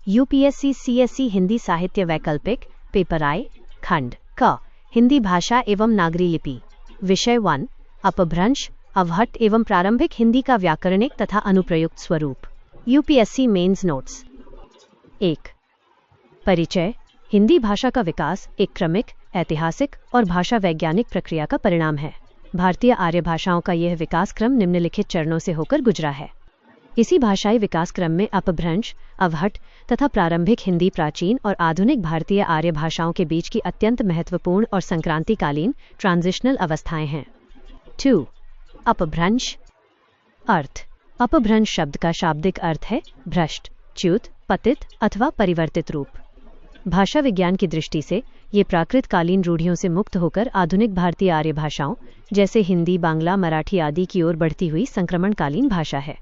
UPSC CSE Hindi साहित्य वैकल्पिक paper आई खंड क हिंदी भाषा एवं नागरी लिपि विषय 1 अपभ्रंश अवहट्ट एवं प्रारंभिक हिंदी का व्याकरणिक तथा अनुप्रयुक्त स्वरूप यूपीएससी मेंस नोट्स 1 परिचय हिंदी भाषा का विकास एक क्रमिक ऐतिहासिक और भाषा वैज्ञानिक प्रक्रिया का परिणाम है। भारतीय आर्य भाषाओं का यह विकास क्रम निम्नलिखित चरणों से होकर गुजरा है। इसी भाषाई विकास क्रम में अपभ्रंश अवहट्ट तथा प्रारंभिक हिंदी प्राचीन और आधुनिक भारतीय आर्य भाषाओं के बीच की अत्यंत महत्वपूर्ण और संक्रांतिकालीन ट्रांजिशनल अवस्थाएं हैं। 2 अपभ्रंश अर्थ अपभ्रंश शब्द का शाब्दिक अर्थ है भ्रष्ट च्युत पतित अथवा परिवर्तित रूप। भाषा विज्ञान की दृष्टि से ये प्राकृतकालीन रूढ़ियों से मुक्त होकर आधुनिक भारतीय आर्य भाषाओं जैसे हिंदी बांग्ला मराठी आदि की ओर बढ़ती हुई संक्रमणकालीन भाषा है।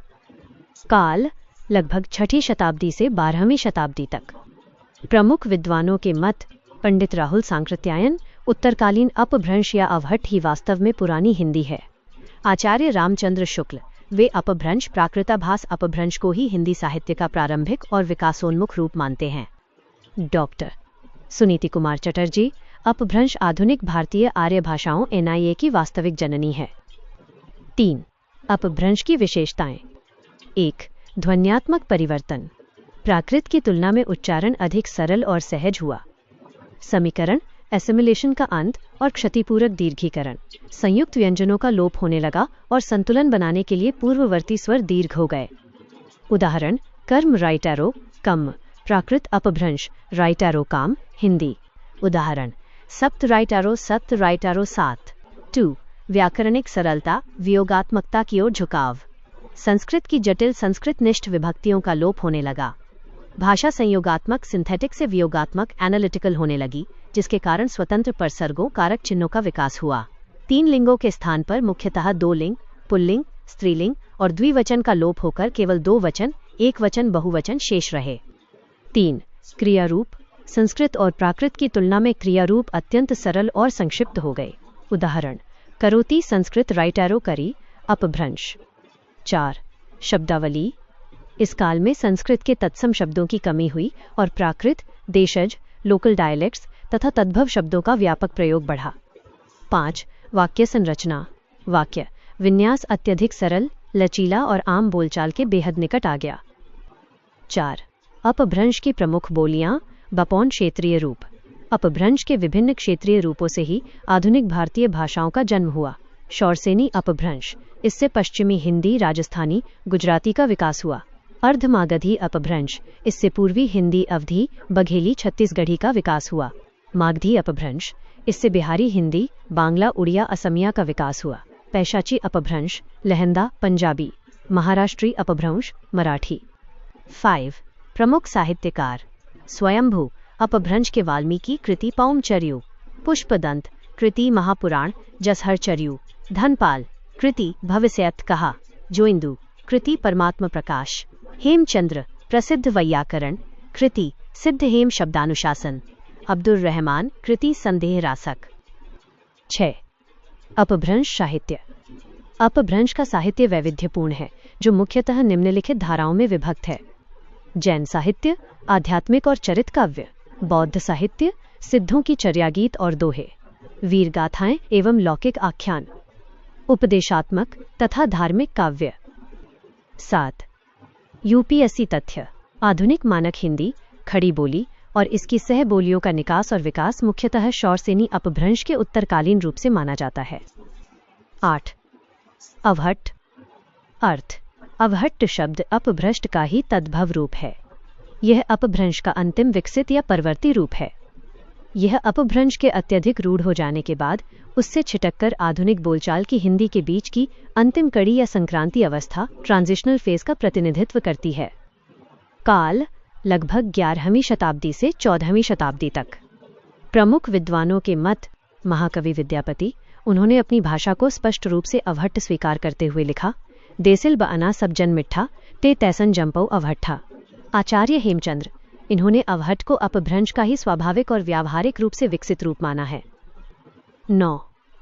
काल लगभग 6वीं शताब्दी से 12वीं शताब्दी तक। प्रमुख विद्वानों के मत पंडित राहुल सांकृत्यायन उत्तरकालीन अपभ्रंश या अवहट्ट ही वास्तव में पुरानी हिंदी है। आचार्य रामचंद्र शुक्ल वे अपभ्रंश प्राकृताभास अपभ्रंश को ही हिंदी साहित्य का प्रारंभिक और विकासोन्मुख रूप मानते हैं। डॉक्टर सुनीति कुमार चटर्जी अपभ्रंश आधुनिक भारतीय आर्य भाषाओं एनआईए की वास्तविक जननी है। 3 अपभ्रंश की विशेषताएं 1 ध्वन्यात्मक परिवर्तन प्राकृत की तुलना में उच्चारण अधिक सरल और सहज हुआ। समीकरण एसिमिलेशन का अंत और क्षतिपूरक दीर्घीकरण संयुक्त व्यंजनों का लोप होने लगा और संतुलन बनाने के लिए पूर्ववर्ती स्वर दीर्घ हो गए। उदाहरण कर्म राइट एरो कम प्राकृत अपभ्रंश राइट एरो काम हिंदी। उदाहरण सप्त राइट एरो 7 2 व्याकरणिक सरलता वियोगात्मकता की ओर झुकाव संस्कृत की जटिल संस्कृत निष्ठ विभक्तियों का लोप होने लगा। भाषा संयोगात्मक सिंथेटिक से वियोगात्मक एनालिटिकल होने लगी जिसके कारण स्वतंत्र परसर्गों कारक चिन्हों का विकास हुआ। 3 लिंगों के स्थान पर मुख्यतः 2 लिंग पुल्लिंग स्त्रीलिंग और द्विवचन का लोप होकर केवल 2 वचन एक वचन बहुवचन शेष रहे। 3 क्रिया रूप संस्कृत और प्राकृत की तुलना में क्रिया रूप अत्यंत सरल और संक्षिप्त हो गए। उदाहरण करोति संस्कृत राइट एरो करी अपभ्रंश। 4 शब्दावली इस काल में संस्कृत के तत्सम शब्दों की कमी हुई और प्राकृत देशज लोकल डायलेक्ट्स तथा तद्भव शब्दों का व्यापक प्रयोग बढ़ा। 5 वाक्य संरचना वाक्य विन्यास अत्यधिक सरल लचीला और आम बोलचाल के बेहद निकट आ गया। 4 अपभ्रंश की प्रमुख बोलियां बपौन क्षेत्रीय रूप अपभ्रंश के विभिन्न क्षेत्रीय रूपों से ही आधुनिक भारतीय भाषाओं का जन्म हुआ। शौरसेनी अपभ्रंश इससे पश्चिमी हिंदी राजस्थानी गुजराती का विकास हुआ। अर्धमागधी अपभ्रंश इससे पूर्वी हिंदी अवधी बघेली छत्तीसगढ़ी का विकास हुआ। मागधी अपभ्रंश इससे बिहारी हिंदी बांग्ला उड़िया असमिया का विकास हुआ। पैशाची अपभ्रंश लहंदा पंजाबी महाराष्ट्री अपभ्रंश मराठी। 5 प्रमुख साहित्यकार स्वयंभू अपभ्रंश के वाल्मीकि कृति पौमचर्यु पुष्पदंत कृति महापुराण जसहरचर्यु धनपाल कृति भविष्यत कहा जोइंदु कृति परमात्म प्रकाश हेमचंद्र प्रसिद्ध वैयाकरण कृति सिद्ध हेम शब्दानुशासन अब्दुल रहमान कृति संदेह रासक। 6 अपभ्रंश साहित्य अपभ्रंश का साहित्य वैविध्यपूर्ण है जो मुख्यतः निम्नलिखित धाराओं में विभक्त है। जैन साहित्य आध्यात्मिक और चरित काव्य बौद्ध साहित्य सिद्धों की चर्यागीत और दोहे वीर गाथाएं एवं लौकिक आख्यान उपदेशात्मक तथा धार्मिक काव्य। 7 यूपीएससी तथ्य आधुनिक मानक हिंदी खड़ी बोली और इसकी सह बोलियों का निकास और विकास मुख्यतः शौरसेनी अपभ्रंश के उत्तरकालीन रूप से माना जाता है। 8 अवहट्ट अर्थ अवहट्ट शब्द अपभ्रष्ट का ही तद्भव रूप है। यह अपभ्रंश का अंतिम विकसित या परवर्ती रूप है। यह अपभ्रंश के अत्यधिक रूढ़ हो जाने के बाद उससे छिटककर आधुनिक बोलचाल की हिंदी के बीच की अंतिम कड़ी या संक्रांति अवस्था ट्रांजिशनल फेज का प्रतिनिधित्व करती है। काल लगभग 11वीं शताब्दी से 14वीं शताब्दी तक। प्रमुख विद्वानों के मत महाकवि विद्यापति उन्होंने अपनी भाषा को स्पष्ट रूप से अवहट्ट स्वीकार करते हुए लिखा देसिल बअना सब जन मिठा ते तैसन जंपौ अवहट्ठा। आचार्य हेमचंद्र इन्होंने अवहट्ट को अपभ्रंश का ही स्वाभाविक और व्यावहारिक रूप से विकसित रूप माना है। 9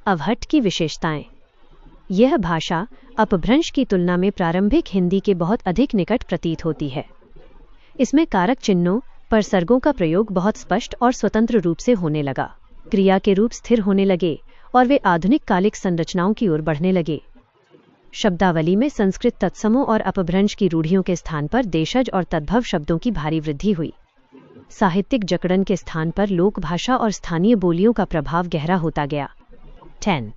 अवहट्ट की विशेषताएं यह भाषा अपभ्रंश की तुलना में प्रारंभिक हिंदी के बहुत अधिक निकट प्रतीत होती है। इसमें कारक चिन्हों परसर्गों का प्रयोग बहुत स्पष्ट और स्वतंत्र रूप से होने लगा। क्रिया के रूप स्थिर होने लगे और वे आधुनिक कालिक संरचनाओं की ओर बढ़ने लगे। शब्दावली में संस्कृत तत्समों और अपभ्रंश की रूढ़ियों के स्थान पर देशज और तद्भव शब्दों की भारी वृद्धि हुई। साहित्यिक जकड़न के स्थान पर लोक भाषा और स्थानीय बोलियों का प्रभाव गहरा होता गया। 10.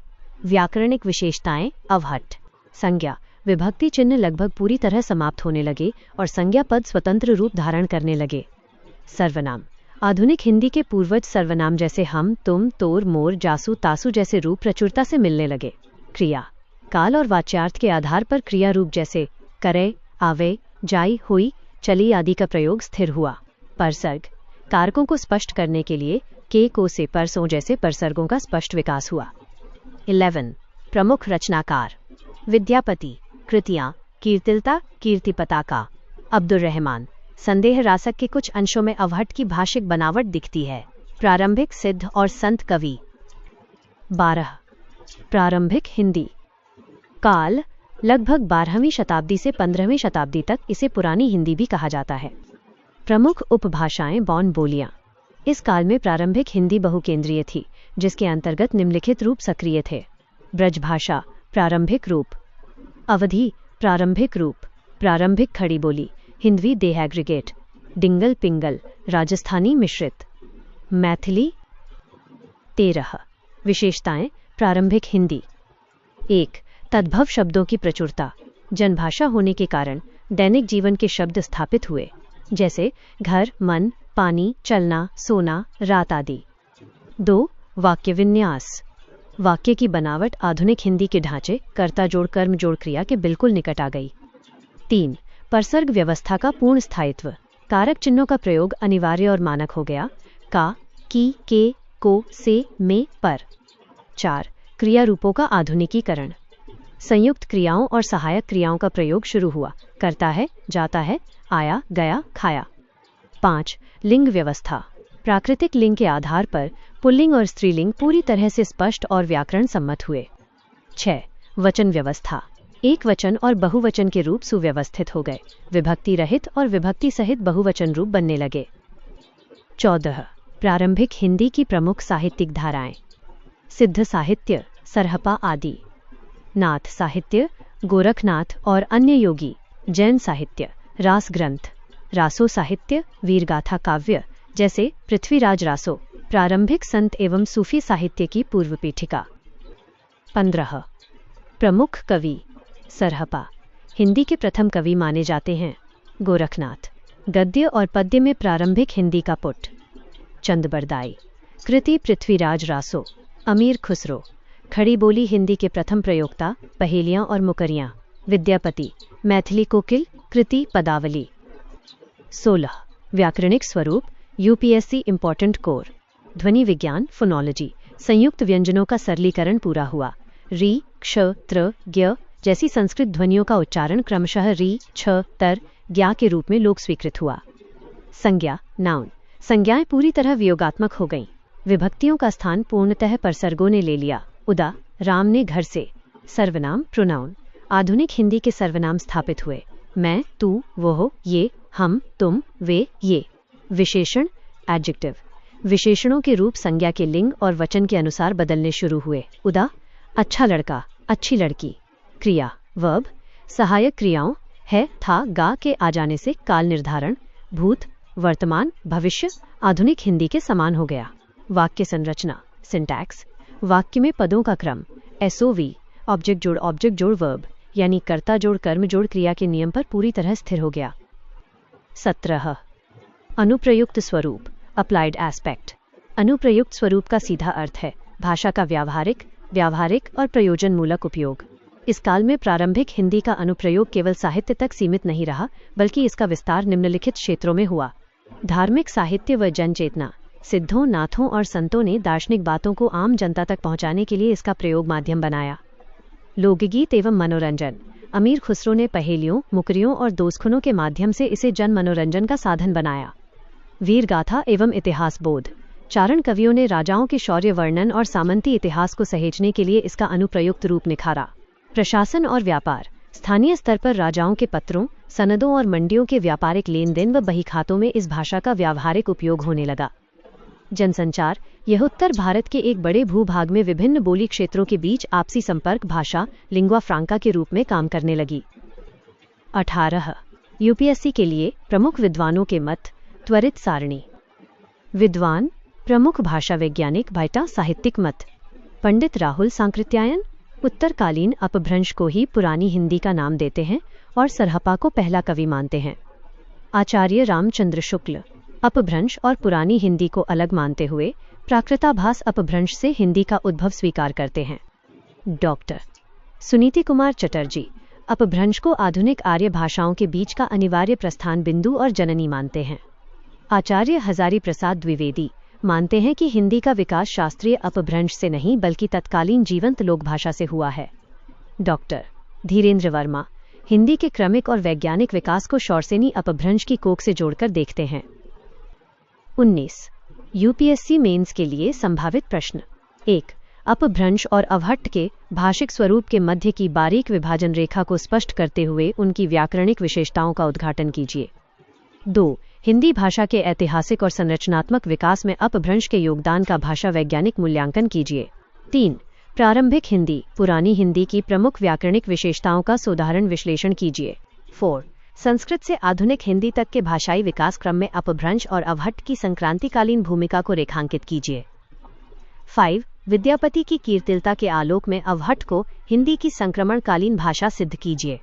व्याकरणिक विशेषताएं। अवहट्ट। संज्ञा विभक्ति चिन्ह लगभग पूरी तरह समाप्त होने लगे और संज्ञा पद स्वतंत्र रूप धारण करने लगे। सर्वनाम आधुनिक हिंदी के पूर्वज सर्वनाम जैसे हम, तुम, तोर, मोर, जासू, तासू जैसे रूप प्रचुरता से मिलने लगे। क्रिया काल और वाच्यार्थ के आधार पर क्रिया रूप जैसे करे, आवे, जाई, हुई, चली आदि का प्रयोग स्थिर हुआ। परसर्ग कारकों को स्पष्ट करने के लिए के, को, से, परसों जैसे परसर्गों का स्पष्ट विकास हुआ। 11. प्रमुख रचनाकार। विद्यापति। कृतियां। कीर्तिलता, कीर्ति पताका। अब्दुर रहमान। संदेह रासक के कुछ अंशों में अवहट्ट की भाषिक बनावट दिखती है। प्रारंभिक सिद्ध और संत कवि। 12. प्रारंभिक हिंदी। काल लगभग 12वीं शताब्दी से 15वीं शताब्दी तक इसे पुरानी हिंदी भी कहा जाता है। प्रमुख उपभाषाएं बौन बोलियां। इस काल में प्रारंभिक हिंदी बहुकेंद्रीय थी, जिसके अंतर्गत निम्नलिखित रूप सक्रिय थे। ब्रजभाषा प्रारंभिक रूप। अवधी प्रारंभिक रूप। प्रारंभिक खड़ी बोली हिंदवी देह एग्रीगेट। डिंगल पिंगल राजस्थानी मिश्रित। मैथिली। 13. विशेषताएं प्रारंभिक हिंदी। 1. तद्भव शब्दों की प्रचुरता। जनभाषा होने के कारण दैनिक जीवन के शब्द स्थापित हुए, जैसे घर, मन, पानी, चलना, सोना, रात आदि। 2. वाक्य विन्यास। वाक्य की बनावट आधुनिक हिंदी के ढांचे कर्ता जोड़ कर्म जोड़ क्रिया के बिल्कुल निकट आ गई। 3. परसर्ग व्यवस्था का पूर्ण स्थायित्व। कारक चिन्हों का प्रयोग अनिवार्य और मानक हो गया। का, की, के, को, से, में, पर। 4. क्रिया रूपों का आधुनिकीकरण। संयुक्त क्रियाओं और सहायक क्रियाओं का प्रयोग शुरू हुआ। करता है, जाता है, आया, गया, खाया। 5. लिंग व्यवस्था। प्राकृतिक लिंग के आधार पर पुल्लिंग और स्त्रीलिंग पूरी तरह से स्पष्ट और व्याकरण सम्मत हुए। 6. वचन व्यवस्था। एक वचन और बहुवचन के रूप सुव्यवस्थित हो गए। विभक्ति रहित और विभक्ति सहित बहुवचन रूप बनने लगे। 14. प्रारंभिक हिंदी की प्रमुख साहित्यिक धाराएं। सिद्ध साहित्य, सरहपा आदि। नाथ साहित्य, गोरखनाथ और अन्य योगी। जैन साहित्य, रास ग्रंथ। रासो साहित्य, वीरगाथा काव्य जैसे पृथ्वीराज रासो, प्रारंभिक संत एवं सूफी साहित्य की पूर्व पीठिका। 15. प्रमुख कवि। सरहपा हिंदी के प्रथम कवि माने जाते हैं। गोरखनाथ गद्य और पद्य में प्रारंभिक हिंदी का पुट। चंदबरदाई कृति पृथ्वीराज रासो। अमीर खुसरो खड़ी बोली हिंदी के प्रथम प्रयोक्ता, पहेलियां और मुकरियां। विद्यापति मैथिली कोकिल, कृति पदावली। 16. व्याकरणिक स्वरूप। UPSC important core. ध्वनि विज्ञान, फोनोलॉजी। संयुक्त व्यंजनों का सरलीकरण पूरा हुआ। री, क्ष, त्र, ज्ञ जैसी संस्कृत ध्वनियों का उच्चारण क्रमशः री, छ, तर, ज्ञा के रूप में लोक स्वीकृत हुआ। संज्ञा, नाउन। संज्ञाएं पूरी तरह वियोगात्मक हो गईं। विभक्तियों का स्थान पूर्णतः परसर्गों ने ले लिया। उदा, राम ने घर से। सर्वनाम, प्रोनाउन। आधुनिक हिंदी के सर्वनाम स्थापित हुए। मैं, तू, वो, ये, हम, तुम, वे, ये। विशेषण, एडजेक्टिव। विशेषणों के रूप संज्ञा के लिंग और वचन के अनुसार बदलने शुरू हुए। उदा, अच्छा लड़का, अच्छी लड़की। क्रिया, वर्ब। सहायक क्रियाओं है, था, गा के आ जाने से काल निर्धारण, भूत, वर्तमान, भविष्य आधुनिक हिंदी के समान हो गया। वाक्य संरचना, सिंटैक्स। वाक्य में पदों का क्रम, एसओवी, ऑब्जेक्ट जोड़ वर्ब, यानी कर्ता जोड़ कर्म जोड़ क्रिया के नियम पर पूरी तरह स्थिर हो गया। 17. अनुप्रयुक्त स्वरूप, अप्लाइड एस्पेक्ट। अनुप्रयुक्त स्वरूप का सीधा अर्थ है भाषा का व्यावहारिक और प्रयोजनमूलक उपयोग। इस काल में प्रारंभिक हिंदी का अनुप्रयोग केवल साहित्य तक सीमित नहीं रहा, बल्कि इसका विस्तार निम्नलिखित क्षेत्रों में हुआ। धार्मिक साहित्य व जनचेतना। सिद्धों, नाथों और संतों ने दार्शनिक बातों को आम जनता तक पहुंचाने के लिए इसका प्रयोग माध्यम बनाया। लोकगीत एवं मनोरंजन। अमीर खुसरो ने पहेलियों, मुकरियों और दोस्खुनों के माध्यम से इसे जन मनोरंजन का साधन बनाया। वीरगाथा एवं इतिहास बोध। चारण कवियों ने राजाओं के शौर्य वर्णन और सामंती इतिहास को सहेजने के लिए इसका अनुप्रयुक्त रूप निखारा। प्रशासन और व्यापार। स्थानीय स्तर पर राजाओं के पत्रों, सनदों और मंडियों के व्यापारिक लेन देन व बहीखातों में इस भाषा का व्यावहारिक उपयोग होने लगा। जनसंचार, यह उत्तर भारत के एक बड़े भूभाग में विभिन्न बोली क्षेत्रों के बीच आपसी संपर्क भाषा लिंग्वा फ्रांका के रूप में काम करने लगी। 18 यूपीएससी के लिए प्रमुख विद्वानों के मत, त्वरित सारणी। विद्वान, प्रमुख भाषा वैज्ञानिक भाटा साहित्यिक मत। पंडित राहुल सांकृत्यायन उत्तरकालीन अपभ्रंश को ही पुरानी हिंदी का नाम देते हैं और सरहपा को पहला कवि मानते हैं। आचार्य रामचंद्र शुक्ल अपभ्रंश और पुरानी हिंदी को अलग मानते हुए प्राकृताभास अपभ्रंश से हिंदी का उद्भव स्वीकार करते हैं। डॉक्टर सुनीति कुमार चटर्जी अपभ्रंश को आधुनिक आर्य भाषाओं के बीच का अनिवार्य प्रस्थान बिंदु और जननी मानते हैं। आचार्य हजारी प्रसाद द्विवेदी मानते हैं कि हिंदी का विकास शास्त्रीय अपभ्रंश से नहीं बल्कि तत्कालीन जीवंत लोक भाषा से हुआ है। डॉक्टर धीरेन्द्र वर्मा हिंदी के क्रमिक और वैज्ञानिक विकास को शौरसेनी अपभ्रंश की कोख से जोड़कर देखते हैं। 19 यूपीएससी मेंस के लिए संभावित प्रश्न। 1. अपभ्रंश और अवहट्ट के भाषिक स्वरूप के मध्य की बारीक विभाजन रेखा को स्पष्ट करते हुए उनकी व्याकरणिक विशेषताओं का उद्घाटन कीजिए। 2. हिंदी भाषा के ऐतिहासिक और संरचनात्मक विकास में अपभ्रंश के योगदान का भाषा वैज्ञानिक मूल्यांकन कीजिए। 3. प्रारंभिक हिंदी पुरानी हिंदी की प्रमुख व्याकरणिक विशेषताओं का सोदाहरण विश्लेषण कीजिए। 4. संस्कृत से आधुनिक हिंदी तक के भाषाई विकास क्रम में अपभ्रंश और अवहट्ट की संक्रांतिकालीन भूमिका को रेखांकित कीजिए। 5. विद्यापति की कीर्तिलता के आलोक में अवहट्ट को हिंदी की संक्रमणकालीन भाषा सिद्ध कीजिए।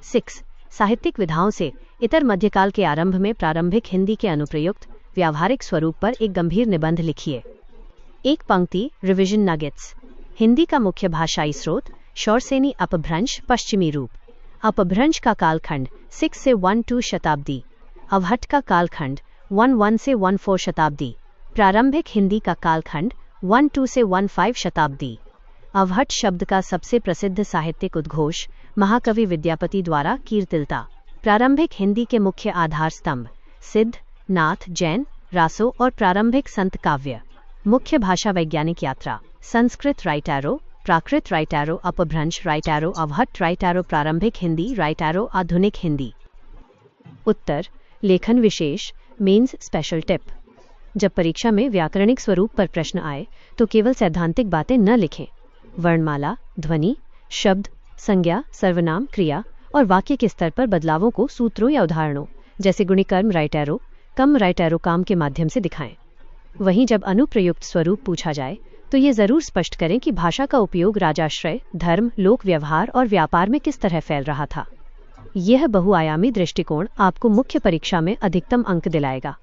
6. साहित्यिक विधाओं से इतर मध्यकाल के आरंभ में प्रारंभिक हिंदी के अनुप्रयुक्त व्यावहारिक स्वरूप पर एक गंभीर निबंध लिखिए। एक पंक्ति रिविजन नगेट्स। हिंदी का मुख्य भाषाई स्रोत शौरसेनी अपभ्रंश पश्चिमी रूप। अपभ्रंश का कालखंड 6 से 12 शताब्दी। अवहट्ट का कालखंड 11 से 14 शताब्दी। प्रारंभिक हिंदी का कालखंड 12 से 15 शताब्दी। अवहट्ट शब्द का सबसे प्रसिद्ध साहित्यिक उद्घोष महाकवि विद्यापति द्वारा कीर्तिलता। प्रारंभिक हिंदी के मुख्य आधार स्तंभ सिद्ध, नाथ, जैन, रासो और प्रारंभिक संत काव्य। मुख्य भाषा वैज्ञानिक यात्रा संस्कृत राइट एरो, प्राकृत राइट एरो, अपभ्रंश right arrow, Avahatta right arrow, प्रारंभिक हिंदी राइट एरो, आधुनिक हिंदी। उत्तर लेखन विशेष मेंस स्पेशल टिप। जब परीक्षा में व्याकरणिक स्वरूप पर प्रश्न आए तो केवल सैद्धांतिक बातें न लिखें। वर्णमाला, ध्वनि, शब्द, संज्ञा, सर्वनाम, क्रिया और वाक्य के स्तर पर बदलावों को सूत्रों या उदाहरणों जैसे गुणिकर्म राइट एरो, कम राइट एरो काम के माध्यम से दिखाएं। वहीं जब अनुप्रयुक्त स्वरूप पूछा जाए तो ये जरूर स्पष्ट करें कि भाषा का उपयोग राजाश्रय, धर्म, लोक व्यवहार और व्यापार में किस तरह फैल रहा था। यह बहुआयामी दृष्टिकोण आपको मुख्य परीक्षा में अधिकतम अंक दिलाएगा।